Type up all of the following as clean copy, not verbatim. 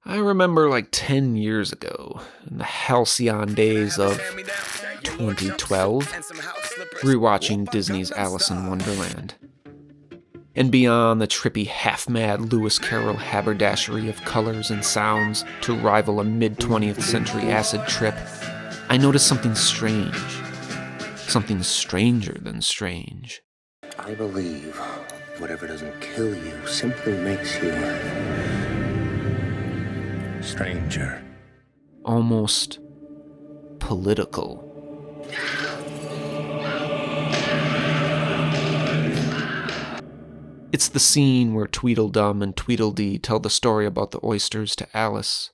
I remember like 10 years ago, in the halcyon days of 2012, rewatching Disney's Alice in Wonderland. And beyond the trippy, half-mad Lewis Carroll haberdashery of colors and sounds to rival a mid-20th century acid trip, I noticed something strange. Something stranger than strange. I believe whatever doesn't kill you simply makes you stranger. Almost political. It's the scene where Tweedledum and Tweedledee tell the story about the oysters to Alice.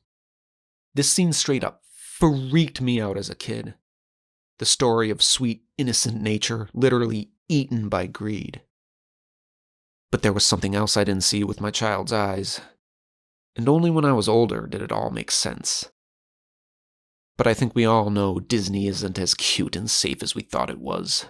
This scene straight up freaked me out as a kid. The story of sweet, innocent nature literally eaten by greed. But there was something else I didn't see with my child's eyes. And only when I was older did it all make sense. But I think we all know Disney isn't as cute and safe as we thought it was.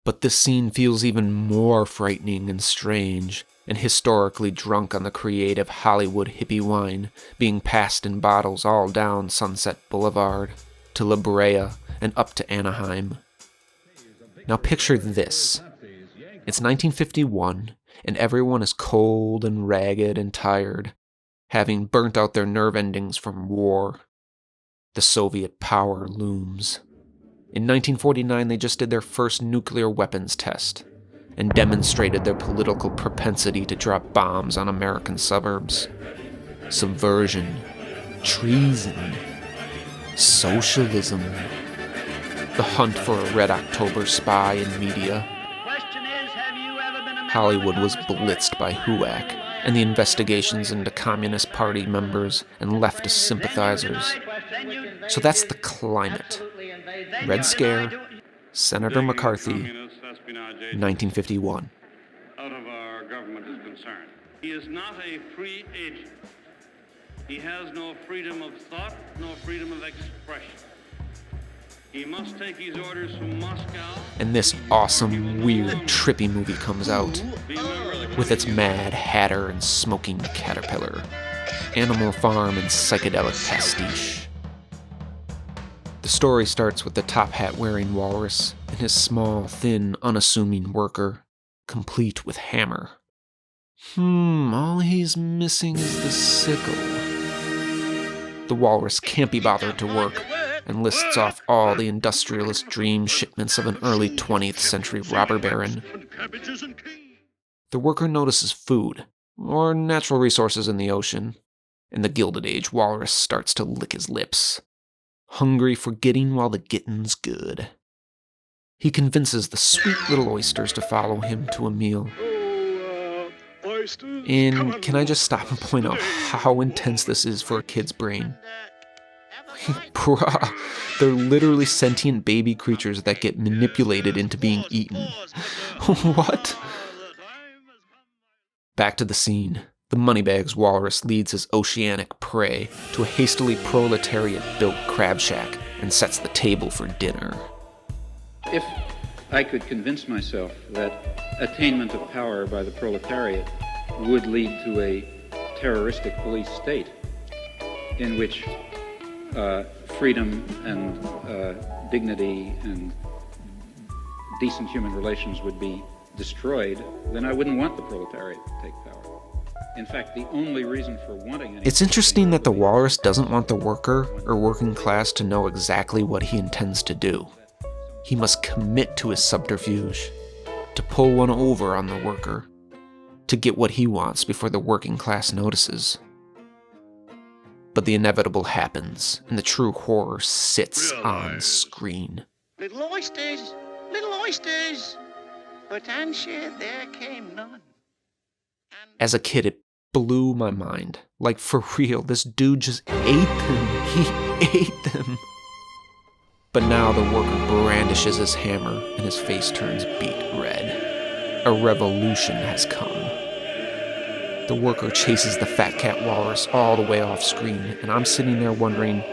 But this scene feels even more frightening and strange, and historically drunk on the creative Hollywood hippie wine being passed in bottles all down Sunset Boulevard, to La Brea, and up to Anaheim. Now picture this. It's 1951, and everyone is cold and ragged and tired, having burnt out their nerve endings from war. The Soviet power looms. In 1949, they just did their first nuclear weapons test and demonstrated their political propensity to drop bombs on American suburbs. Subversion, treason, socialism, the hunt for a Red October spy in media. Hollywood was blitzed by HUAC and the investigations into Communist Party members and leftist sympathizers. So that's the climate. Red Scare, Senator McCarthy, 1951. Out of our government is concerned. He is not a free agent. He has no freedom of thought, no freedom of expression. He must take his orders from Moscow. And this awesome, weird, trippy movie comes out, with its Mad Hatter and Smoking Caterpillar, Animal Farm and psychedelic pastiche. The story starts with the top hat wearing walrus and his small, thin, unassuming worker, complete with hammer. All he's missing is the sickle. The walrus can't be bothered to work and lists off all the industrialist dream shipments of an early 20th century robber baron. The worker notices food, or natural resources in the ocean, and the Gilded Age walrus starts to lick his lips. Hungry for getting while the getting's good. He convinces the sweet little oysters to follow him to a meal. And can I just stop and point out how intense this is for a kid's brain? Bruh, they're literally sentient baby creatures that get manipulated into being eaten. What? Back to the scene. The Moneybags walrus leads his oceanic prey to a hastily proletariat-built crab shack and sets the table for dinner. If I could convince myself that attainment of power by the proletariat would lead to a terroristic police state in which freedom and dignity and decent human relations would be destroyed, then I wouldn't want the proletariat to take power. In fact, the only reason for wanting It's interesting that the walrus doesn't want the worker or working class to know exactly what he intends to do. He must commit to his subterfuge, to pull one over on the worker, to get what he wants before the working class notices. But the inevitable happens, and the true horror sits on screen. Little oysters, but unsure there came none. As a kid, it blew my mind. Like, for real, this dude just ate them. He ate them. But now the worker brandishes his hammer and his face turns beet red. A revolution has come. The worker chases the fat cat walrus all the way off screen, and I'm sitting there wondering,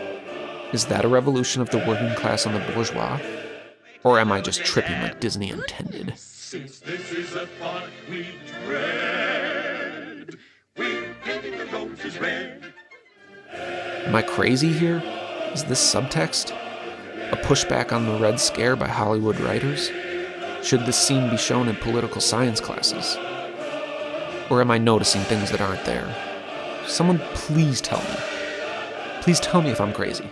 is that a revolution of the working class on the bourgeois? Or am I just tripping like Disney intended? Since this is a thought we dread, we painted the roses red. Am I crazy here? Is this subtext? A pushback on the Red Scare by Hollywood writers? Should this scene be shown in political science classes? Or am I noticing things that aren't there? Someone please tell me. Please tell me if I'm crazy.